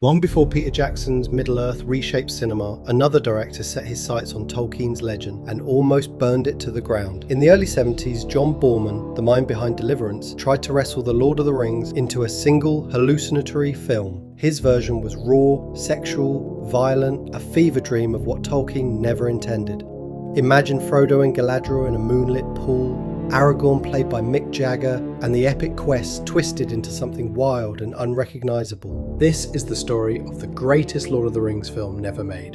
Long before Peter Jackson's Middle-earth reshaped cinema, another director set his sights on Tolkien's legend and almost burned it to the ground. In the early 70s, John Boorman, the mind behind Deliverance, tried to wrestle The Lord of the Rings into a single, hallucinatory film. His version was raw, sexual, violent, a fever dream of what Tolkien never intended. Imagine Frodo and Galadriel in a moonlit pool, Aragorn played by Mick Jagger, and the epic quest twisted into something wild and unrecognisable. This is the story of the greatest Lord of the Rings film never made.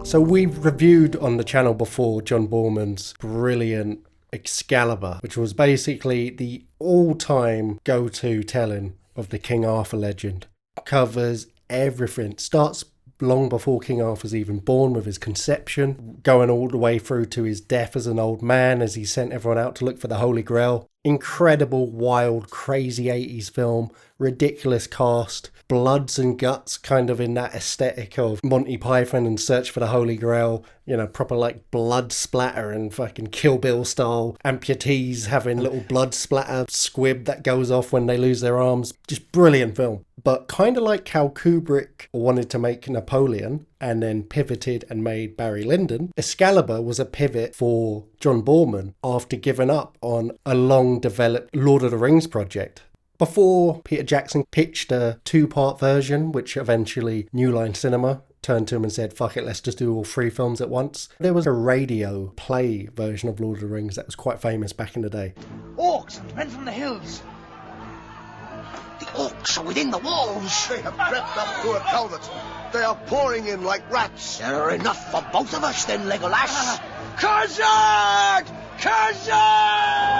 So we've reviewed on the channel before John Boorman's brilliant Excalibur, which was basically the all-time go-to telling of the King Arthur legend. Covers everything, starts long before King Arthur's even born with his conception, going all the way through to his death as an old man as he sent everyone out to look for the Holy Grail. Incredible, wild, crazy 80s film, ridiculous cast, bloods and guts kind of in that aesthetic of Monty Python and Search for the Holy Grail, you know, proper like blood splatter and fucking Kill Bill style, amputees having little blood splatter squib that goes off when they lose their arms. Just brilliant film. But kind of like how Kubrick wanted to make Napoleon and then pivoted and made Barry Lyndon, Excalibur was a pivot for John Boorman after giving up on a long-developed Lord of the Rings project. Before Peter Jackson pitched a two-part version, which eventually New Line Cinema turned to him and said, fuck it, let's just do all three films at once. There was a radio play version of Lord of the Rings that was quite famous back in the day. Orcs and men from the hills. The orcs are within the walls. They have crept up through a culvert. They are pouring in like rats. There are enough for both of us then, Legolas. Khazad! Khazad!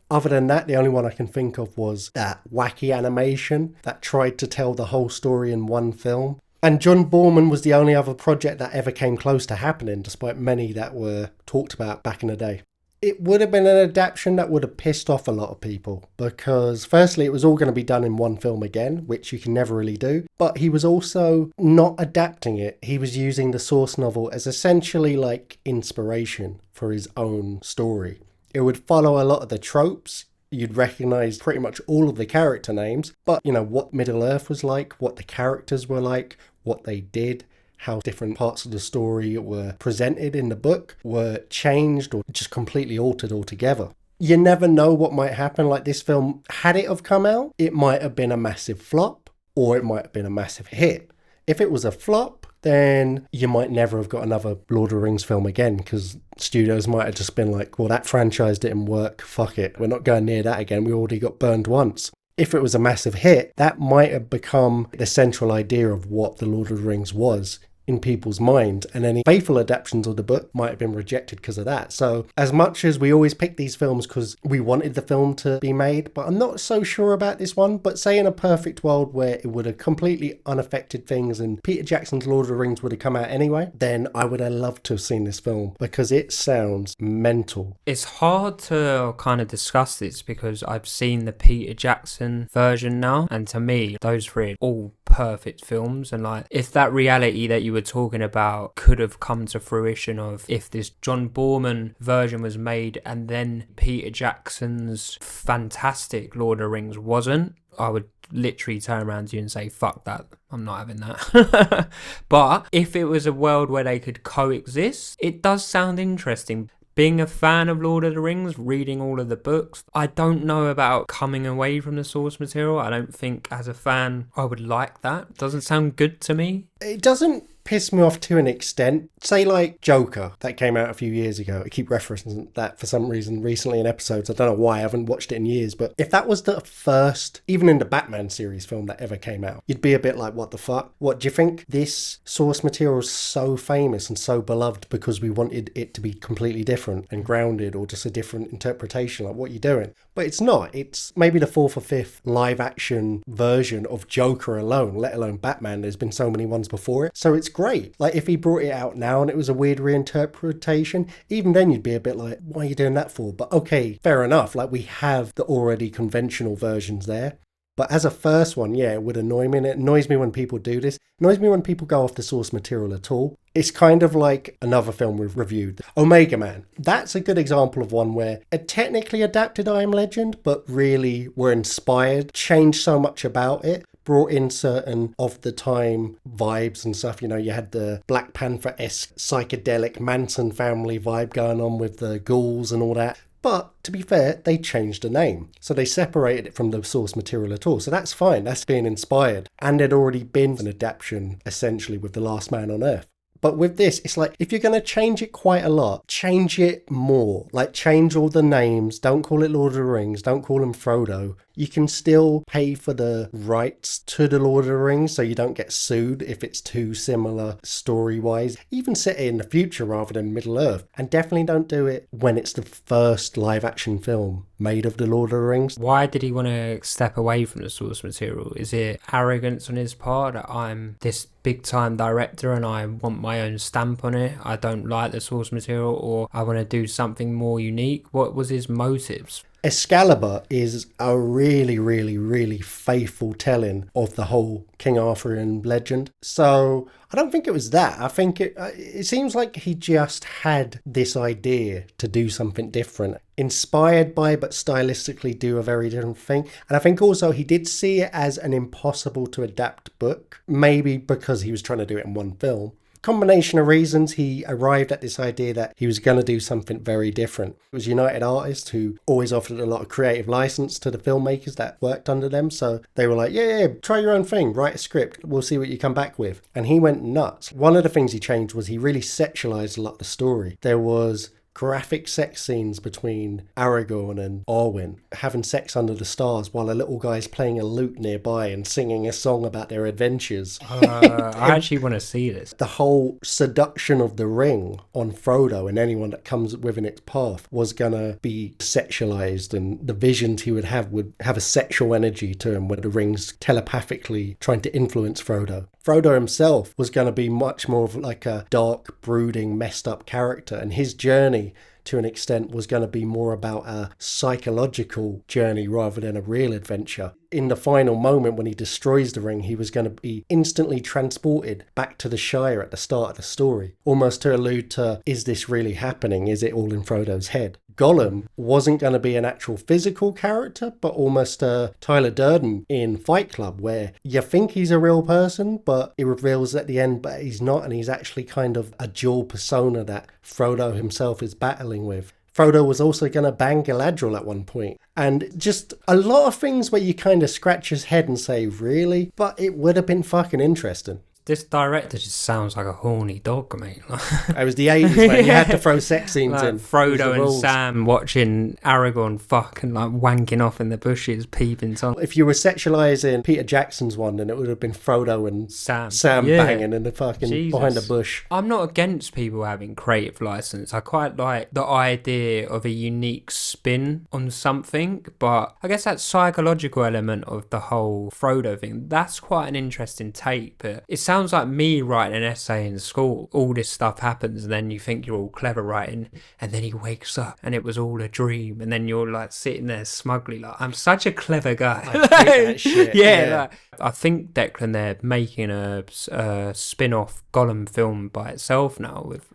Other than that, the only one I can think of was that wacky animation that tried to tell the whole story in one film. And John Boorman was the only other project that ever came close to happening, despite many that were talked about back in the day. It would have been an adaptation that would have pissed off a lot of people, because firstly, it was all going to be done in one film again, which you can never really do. But he was also not adapting it. He was using the source novel as essentially like inspiration for his own story. It would follow a lot of the tropes. You'd recognise pretty much all of the character names, but you know, what Middle-earth was like, what the characters were like, what they did, how different parts of the story were presented in the book were changed or just completely altered altogether. You never know what might happen. Like this film, had it have come out, it might have been a massive flop or it might have been a massive hit. If it was a flop, then you might never have got another Lord of the Rings film again, because studios might have just been like, well, that franchise didn't work, fuck it, we're not going near that again, we already got burned once. If it was a massive hit, that might have become the central idea of what the Lord of the Rings was in people's mind, and any faithful adaptations of the book might have been rejected because of that. So as much as we always pick these films because we wanted the film to be made, but I'm not so sure about this one. But say in a perfect world where it would have completely unaffected things and Peter Jackson's Lord of the Rings would have come out anyway, then I would have loved to have seen this film because it sounds mental. It's hard to kind of discuss this because I've seen the Peter Jackson version now, and to me those three are all perfect films. And like, if that reality that you were talking about could have come to fruition, of if this John Boorman version was made and then Peter Jackson's fantastic Lord of the Rings wasn't, I would literally turn around to you and say, fuck that, I'm not having that. But if it was a world where they could coexist, it does sound interesting. Being a fan of Lord of the Rings, reading all of the books, I don't know about coming away from the source material. I don't think as a fan I would like that. It doesn't sound good to me. It doesn't piss me off to an extent. Say like Joker, that came out a few years ago. I keep referencing that for some reason recently in episodes. I don't know why, I haven't watched it in years. But if that was the first, even in the Batman series film that ever came out, you'd be a bit like, what the fuck? What do you think? This source material is so famous and so beloved because we wanted it to be completely different and grounded, or just a different interpretation. Like, what are you doing? But it's not. It's maybe the fourth or fifth live action version of Joker alone, let alone Batman. There's been so many ones before it. So it's great. Like, if he brought it out now and it was a weird reinterpretation, even then you'd be a bit like, what are you doing that for? But okay, fair enough. Like, we have the already conventional versions there. But as a first one, yeah, it would annoy me. And it annoys me when people do this. It annoys me when people go off the source material at all. It's kind of like another film we've reviewed, Omega Man. That's a good example of one where it technically adapted I Am Legend, but really were inspired, changed so much about it, brought in certain of the time vibes and stuff. You know, you had the Black Panther-esque psychedelic Manson family vibe going on with the ghouls and all that. But to be fair, they changed the name. So they separated it from the source material at all. So that's fine. That's being inspired. And there'd already been an adaptation, essentially, with The Last Man on Earth. But with this, it's like, if you're going to change it quite a lot, change it more. Like, change all the names. Don't call it Lord of the Rings. Don't call him Frodo. You can still pay for the rights to the Lord of the Rings so you don't get sued if it's too similar story-wise. Even set it in the future rather than Middle-earth. And definitely don't do it when it's the first live-action film made of the Lord of the Rings. Why did he want to step away from the source material? Is it arrogance on his part that I'm this big-time director and I want my own stamp on it? I don't like the source material, or I want to do something more unique? What was his motives? Excalibur is a really, really, really faithful telling of the whole King Arthurian legend. So I don't think it was that. I think it seems like he just had this idea to do something different, inspired by but stylistically do a very different thing. And I think also he did see it as an impossible to adapt book, maybe because he was trying to do it in one film. Combination of reasons, he arrived at this idea that he was going to do something very different. It was United Artists who always offered a lot of creative license to the filmmakers that worked under them. So they were like, yeah, try your own thing, write a script, we'll see what you come back with. And he went nuts. One of the things he changed was he really sexualized a lot of the story. There was graphic sex scenes between Aragorn and Arwen having sex under the stars while a little guy's playing a lute nearby and singing a song about their adventures. I actually want to see this. The whole seduction of the ring on Frodo and anyone that comes within its path was gonna be sexualized, and the visions he would have a sexual energy to him, where the ring's telepathically trying to influence Frodo. Frodo himself was going to be much more of like a dark, brooding, messed up character, and his journey to an extent was going to be more about a psychological journey rather than a real adventure. In the final moment when he destroys the ring, he was going to be instantly transported back to the Shire at the start of the story, almost to allude to, is this really happening? Is it all in Frodo's head? Gollum wasn't going to be an actual physical character, but almost Tyler Durden in Fight Club, where you think he's a real person, but it reveals at the end, but he's not, and he's actually kind of a dual persona that Frodo himself is battling with. Frodo was also going to bang Galadriel at one point. And just a lot of things where you kind of scratch his head and say, really? But it would have been fucking interesting. This director just sounds like a horny dog, mate. It was the 80s, man. You had to throw sex scenes like in. Frodo and Sam watching Aragorn fuck and like wanking off in the bushes, peeping Tom. If you were sexualising Peter Jackson's one, then it would have been Frodo and Sam banging in the fucking behind the bush. I'm not against people having creative license. I quite like the idea of a unique spin on something, but I guess that psychological element of the whole Frodo thing, that's quite an interesting take. But it sounds like me writing an essay in school. All this stuff happens and then you think you're all clever writing, and then he wakes up and it was all a dream, and then you're like sitting there smugly like, I'm such a clever guy. I hate that shit. Yeah. Like, I think, Declan, they're making a spin-off Gollum film by itself now with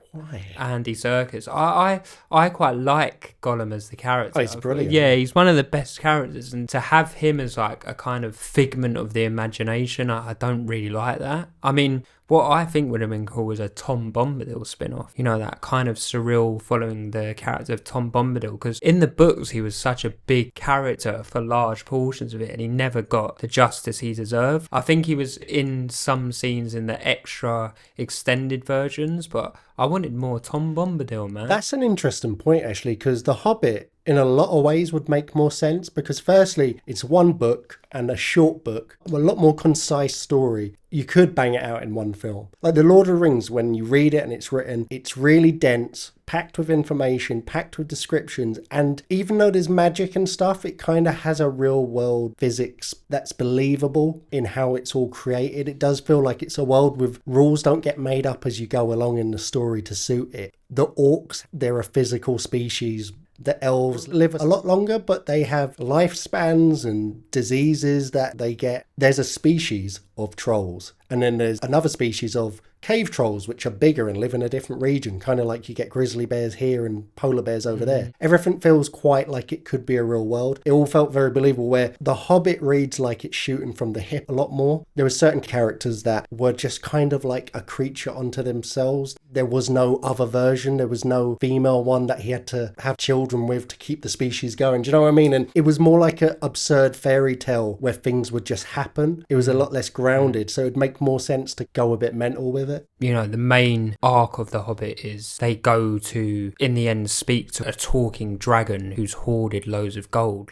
Andy Serkis. I quite like Gollum as the character. Oh, he's brilliant. Yeah, he's one of the best characters, and to have him as like a kind of figment of the imagination, I don't really like that. I mean, what I think would have been cool was a Tom Bombadil spin-off. You know, that kind of surreal following the character of Tom Bombadil, because in the books he was such a big character for large portions of it, and he never got the justice he deserved. I think he was in some scenes in the extra extended versions, but I wanted more Tom Bombadil, man. That's an interesting point, actually, because The Hobbit in a lot of ways would make more sense, because firstly, it's one book and a short book, a lot more concise story. You could bang it out in one film. Like The Lord of the Rings, when you read it and it's written, it's really dense, packed with information, packed with descriptions, and even though there's magic and stuff, it kind of has a real world physics that's believable in how it's all created. It does feel like it's a world with rules don't get made up as you go along in the story to suit it. The orcs, they're a physical species. The elves live a lot longer, but they have lifespans and diseases that they get. There's a species of trolls, and then there's another species of cave trolls, which are bigger and live in a different region, kind of like you get grizzly bears here and polar bears over there. Everything feels quite like it could be a real world. It all felt very believable, where The Hobbit reads like it's shooting from the hip a lot more. There were certain characters that were just kind of like a creature unto themselves. There was no other version. There was no female one that he had to have children with to keep the species going. Do you know what I mean? And it was more like an absurd fairy tale where things would just happen. It was a lot less grounded, so it'd make more sense to go a bit mental with it. You know, the main arc of The Hobbit is they go to, in the end, speak to a talking dragon who's hoarded loads of gold.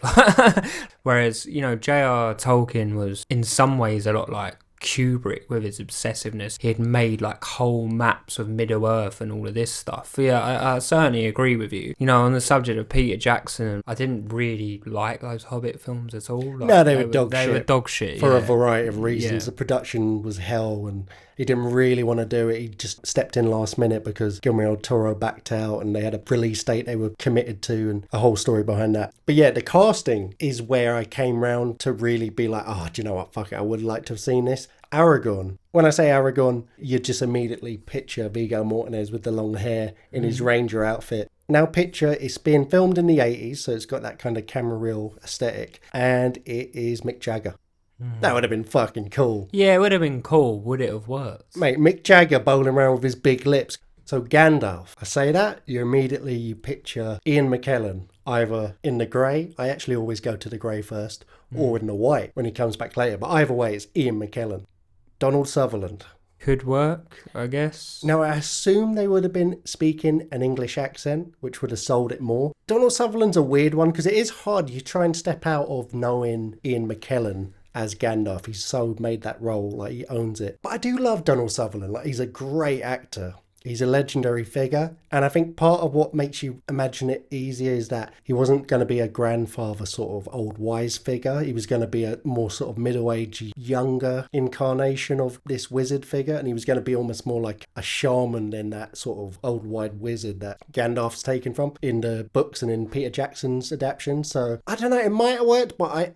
Whereas, you know, J.R. Tolkien was in some ways a lot like Kubrick with his obsessiveness. He had made like whole maps of Middle-earth and all of this stuff. Yeah, I certainly agree with you. You know, on the subject of Peter Jackson, I didn't really like those Hobbit films at all. Like, no, they were dog shit. They were dog shit, for a variety of reasons. The production was hell, and he didn't really want to do it. He just stepped in last minute because Guillermo del Toro backed out, and they had a release date they were committed to, and a whole story behind that. But yeah, the casting is where I came round to really be like, oh, do you know what? Fuck it, I would like to have seen this. Aragorn. When I say Aragorn, you just immediately picture Viggo Mortensen with the long hair in his ranger outfit. Now picture it's being filmed in the 80s, so it's got that kind of camera reel aesthetic, and it is Mick Jagger. That would have been fucking cool. Yeah, it would have been cool. Would it have worked? Mate, Mick Jagger bowling around with his big lips. So Gandalf, I say that, you picture Ian McKellen either in the grey, I actually always go to the grey first, or in the white when he comes back later, but either way it's Ian McKellen. Donald Sutherland. Could work, I guess. Now, I assume they would have been speaking an English accent, which would have sold it more. Donald Sutherland's a weird one because it is hard. You try and step out of knowing Ian McKellen as Gandalf. He's so made that role, like he owns it. But I do love Donald Sutherland. Like, he's a great actor. He's a legendary figure, and I think part of what makes you imagine it easier is that he wasn't going to be a grandfather sort of old wise figure. He was going to be a more sort of middle-aged, younger incarnation of this wizard figure, and he was going to be almost more like a shaman than that sort of old wide wizard that Gandalf's taken from in the books and in Peter Jackson's adaptation. So I don't know, it might have worked, but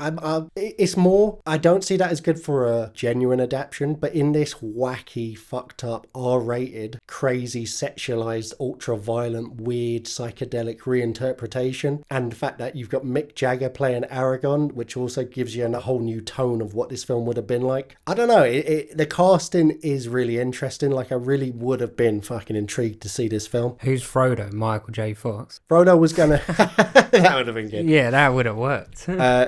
it's more, I don't see that as good for a genuine adaptation, but in this wacky, fucked up, R-rated, crazy, sexualized, ultra-violent, weird, psychedelic reinterpretation, and the fact that you've got Mick Jagger playing Aragorn, which also gives you a whole new tone of what this film would have been like. I don't know, the casting is really interesting. Like, I really would have been fucking intrigued to see this film. Who's Frodo? Michael J. Fox. Frodo was gonna that would have been good. Yeah, that would have worked.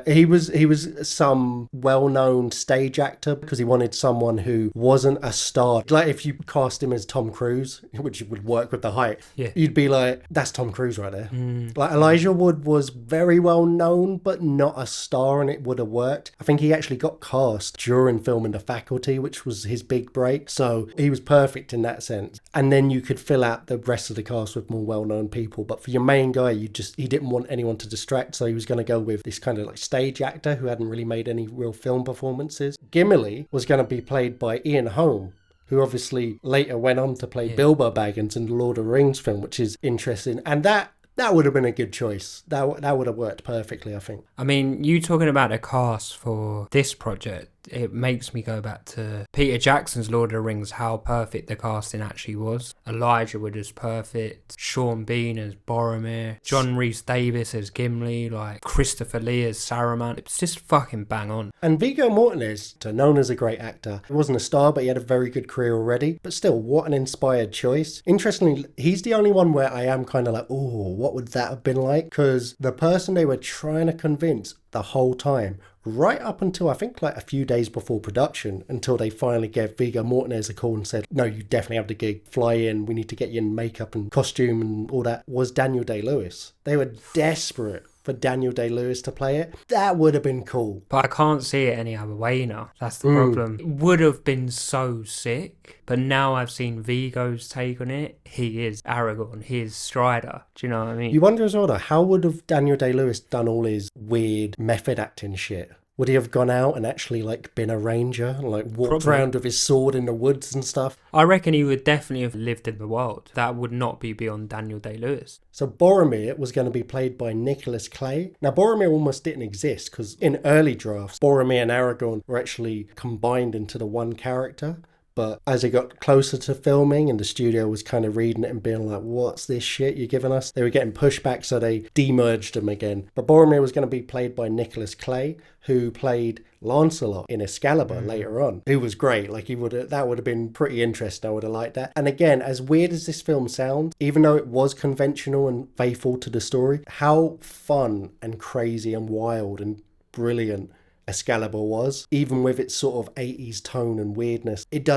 He was some well-known stage actor because he wanted someone who wasn't a star. Like, if you cast him as Tom Cruise, which would work with the height, you'd be like, that's Tom Cruise right there. Like, Elijah Wood was very well known but not a star, and it would have worked. I think he actually got cast during filming The Faculty, which was his big break, so he was perfect in that sense. And then you could fill out the rest of the cast with more well-known people, but for your main guy, he didn't want anyone to distract, so he was going to go with this kind of like stage actor who hadn't really made any real film performances. Gimli was going to be played by Ian Holm, who obviously later went on to play Bilbo Baggins in the Lord of the Rings film, which is interesting. And that would have been a good choice. That would have worked perfectly, I think. I mean, you talking about the cast for this project, it makes me go back to Peter Jackson's Lord of the Rings, how perfect the casting actually was. Elijah Wood is perfect, Sean Bean as Boromir, John Rhys-Davies as Gimli, like Christopher Lee as Saruman. It's just fucking bang on. And Viggo Mortensen, known as a great actor, he wasn't a star, but he had a very good career already. But still, what an inspired choice. Interestingly, he's the only one where I am kind of like, oh, what would that have been like? Because the person they were trying to convince the whole time, right up until I think like a few days before production, until they finally gave Viggo Mortensen a call and said, no, you definitely have the gig, fly in, we need to get you in makeup and costume and all that, was Daniel Day-Lewis. They were desperate for Daniel Day-Lewis to play it. That would have been cool. But I can't see it any other way now. That's the problem. It would have been so sick, but now I've seen Viggo's take on it. He is Aragorn. He is Strider. Do you know what I mean? You wonder as well, though, how would have Daniel Day-Lewis done all his weird method acting shit? Would he have gone out and actually like been a ranger, like walked around with his sword in the woods and stuff? I reckon he would definitely have lived in the world. That would not be beyond Daniel Day-Lewis. So Boromir was going to be played by Nicholas Clay. Now Boromir almost didn't exist because in early drafts, Boromir and Aragorn were actually combined into the one character. But as it got closer to filming and the studio was kind of reading it and being like, what's this shit you're giving us? They were getting pushback, so they demerged them again. But Boromir was going to be played by Nicholas Clay, who played Lancelot in Excalibur later on, who was great. Like, that would have been pretty interesting. I would have liked that. And again, as weird as this film sounds, even though it was conventional and faithful to the story, how fun and crazy and wild and brilliant Excalibur was, even with its sort of 80s tone and weirdness. It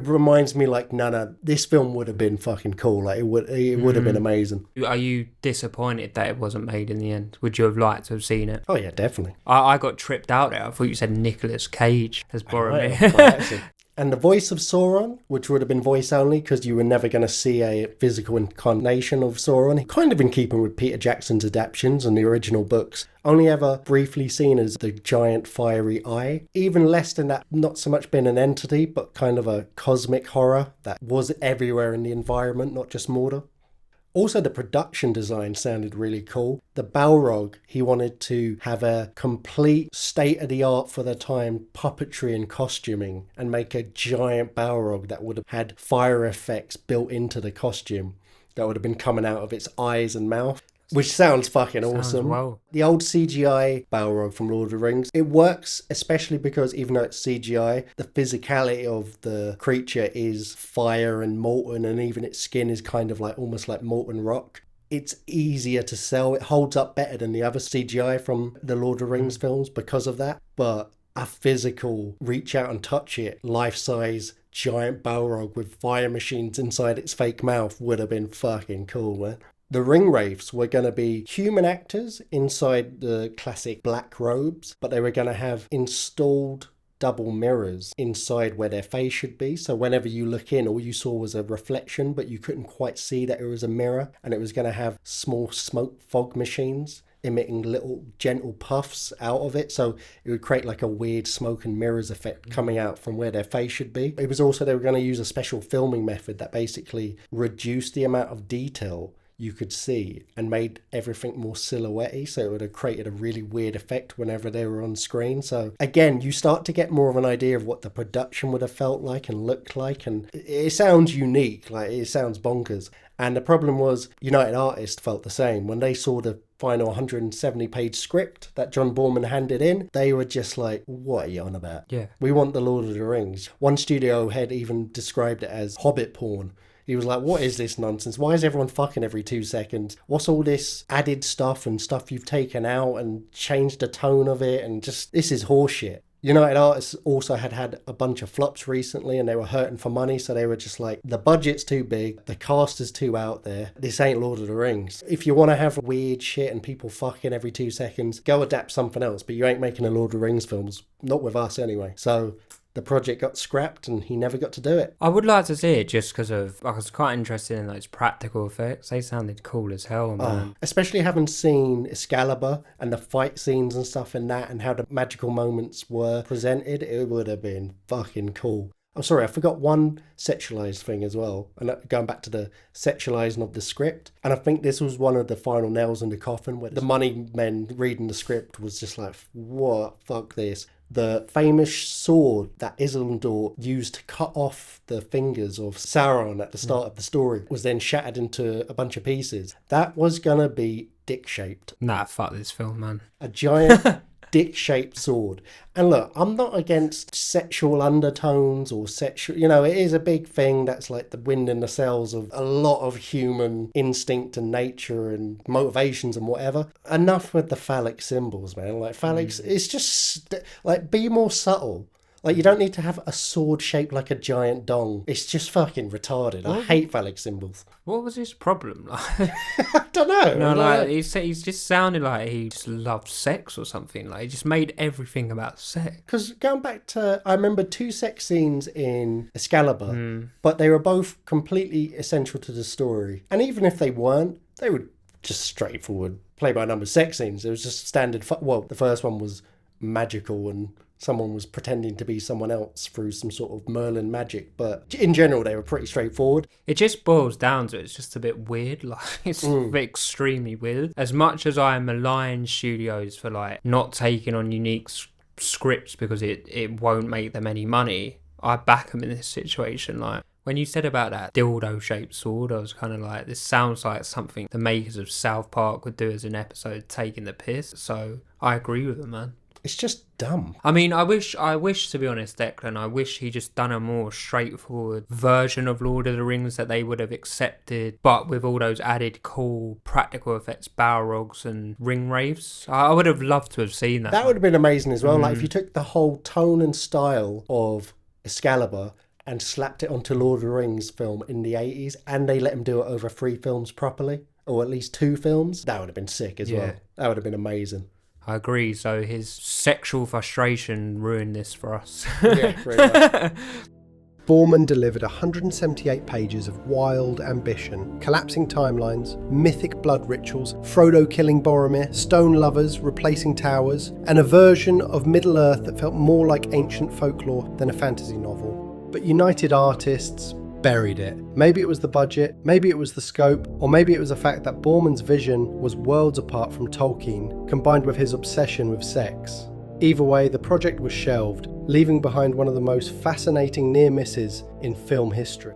reminds me like, no, this film would have been fucking cool. Like, it would have been amazing. Are you disappointed that it wasn't made in the end? Would you have liked to have seen it? Oh yeah, definitely. I got tripped out there. I thought you said Nicolas Cage as Boromir. Right. And the voice of Sauron, which would have been voice only because you were never going to see a physical incarnation of Sauron, kind of in keeping with Peter Jackson's adaptations and the original books, only ever briefly seen as the giant fiery eye. Even less than that, not so much been an entity, but kind of a cosmic horror that was everywhere in the environment, not just Mordor. Also, the production design sounded really cool. The Balrog, he wanted to have a complete state-of-the-art for the time puppetry and costuming and make a giant Balrog that would have had fire effects built into the costume that would have been coming out of its eyes and mouth. Which sounds fucking awesome. Wow. The old CGI Balrog from Lord of the Rings, it works especially because even though it's CGI, the physicality of the creature is fire and molten, and even its skin is kind of like almost like molten rock. It's easier to sell. It holds up better than the other CGI from the Lord of the Rings films because of that. But a physical reach out and touch it, life-size giant Balrog with fire machines inside its fake mouth would have been fucking cool, man. The Ringwraiths were going to be human actors inside the classic black robes, but they were going to have installed double mirrors inside where their face should be. So whenever you look in, all you saw was a reflection, but you couldn't quite see that it was a mirror. And it was going to have small smoke fog machines emitting little gentle puffs out of it. So it would create like a weird smoke and mirrors effect coming out from where their face should be. It was also, they were going to use a special filming method that basically reduced the amount of detail you could see and made everything more silhouette-y, so it would have created a really weird effect whenever they were on screen. So again, you start to get more of an idea of what the production would have felt like and looked like, and it sounds unique, like it sounds bonkers. And the problem was United Artists felt the same. When they saw the final 170-page script that John Boorman handed in, they were just like, what are you on about? Yeah. We want the Lord of the Rings. One studio head even described it as Hobbit porn. He was like, what is this nonsense? Why is everyone fucking every 2 seconds? What's all this added stuff and stuff you've taken out and changed the tone of it? And just, this is horseshit. United Artists also had a bunch of flops recently and they were hurting for money. So they were just like, the budget's too big. The cast is too out there. This ain't Lord of the Rings. If you want to have weird shit and people fucking every 2 seconds, go adapt something else. But you ain't making a Lord of the Rings films. Not with us anyway. So the project got scrapped and he never got to do it. I would like to see it just because I was quite interested in those practical effects. They sounded cool as hell, man. Especially having seen Excalibur and the fight scenes and stuff in that and how the magical moments were presented, it would have been fucking cool. I'm sorry, I forgot one sexualized thing as well. And going back to the sexualizing of the script. And I think this was one of the final nails in the coffin where the money men reading the script was just like, what? Fuck this. The famous sword that Isildur used to cut off the fingers of Sauron at the start of the story was then shattered into a bunch of pieces. That was gonna be dick-shaped. Nah, fuck this film, man. A giant dick-shaped sword. And look, I'm not against sexual undertones or sexual, it is a big thing that's like the wind in the sails of a lot of human instinct and nature and motivations and whatever. Enough with the phallic symbols, man. Like phallics, it's just like, be more subtle. Like, you don't need to have a sword shaped like a giant dong. It's just fucking retarded. I hate phallic symbols. What was his problem? I don't know. No, like he's just sounded like he just loved sex or something. Like, he just made everything about sex. Because going back to, I remember 2 sex scenes in Excalibur, but they were both completely essential to the story. And even if they weren't, they were just straightforward play-by-number sex scenes. It was just standard. Well, the first one was magical and someone was pretending to be someone else through some sort of Merlin magic, but in general they were pretty straightforward. It just boils down to it's just a bit weird. Like, it's extremely weird. As much as I malign studios for like not taking on unique scripts because it won't make them any money, I back him in this situation. Like, when you said about that dildo-shaped sword, I was kind of like, this sounds like something the makers of South Park would do as an episode taking the piss. So I agree with them, man. It's just dumb. I mean, I wish, to be honest, Declan, I wish he just done a more straightforward version of Lord of the Rings that they would have accepted, but with all those added cool practical effects, Balrogs and ring wraiths. I would have loved to have seen that. That would have been amazing as well. Like, if you took the whole tone and style of Excalibur and slapped it onto Lord of the Rings film in the 80s, and they let him do it over 3 films properly, or at least 2 films, that would have been sick as well. That would have been amazing. I agree. So his sexual frustration ruined this for us. Yeah, pretty much. Boorman delivered 178 pages of wild ambition, collapsing timelines, mythic blood rituals, Frodo killing Boromir, stone lovers replacing towers, and a version of Middle-earth that felt more like ancient folklore than a fantasy novel. But United Artists buried it. Maybe it was the budget, maybe it was the scope, or maybe it was the fact that Boorman's vision was worlds apart from Tolkien, combined with his obsession with sex. Either way, the project was shelved, leaving behind one of the most fascinating near misses in film history.